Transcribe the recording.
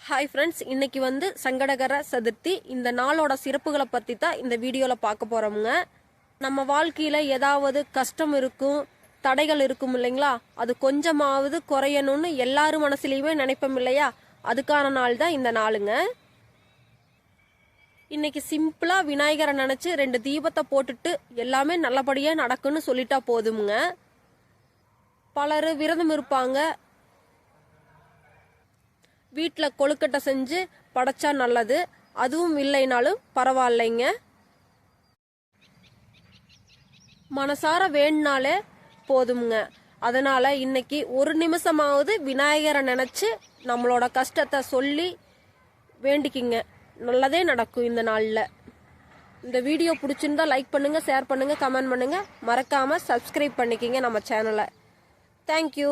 Hi friends, இன்னைக்கு சங்கடகர சதுர்த்தி. இந்த நாளோட சிறப்புகளை பற்றி தான் இந்த வீடியோவில் பார்க்க போகிறோமுங்க. நம்ம வாழ்க்கையில் ஏதாவது கஷ்டம் இருக்கும், தடைகள் இருக்கும் இல்லைங்களா, அது கொஞ்சமாவது குறையணும்னு எல்லாரும் மனசுலையுமே நினைப்போம் இல்லையா, அதுக்கான நாள் தான் இந்த நாளுங்க. இன்னைக்கு சிம்பிளாக விநாயகரை நினச்சி 2 தீபத்தை போட்டுட்டு எல்லாமே நல்லபடியாக நடக்குன்னு சொல்லிட்டா போதுமுங்க. பலர் விரதம் இருப்பாங்க, வீட்டில் கொழுக்கட்டை செஞ்சு படைச்சா நல்லது. அதுவும் இல்லைனாலும் பரவாயில்லைங்க. மனசார வேணுனாலே போதுங்க. அதனால இன்னைக்கு ஒரு நிமிஷமாவது விநாயகரை நினைச்சு நம்மளோட கஷ்டத்தை சொல்லி வேண்டிக்கிங்க. நல்லதே நடக்கும் இந்த நாளில். இந்த வீடியோ பிடிச்சிருந்தா லைக் பண்ணுங்க, ஷேர் பண்ணுங்க, கமெண்ட் பண்ணுங்க. மறக்காம சப்ஸ்கிரைப் பண்ணிக்கிங்க நம்ம சேனலை. தேங்க்யூ.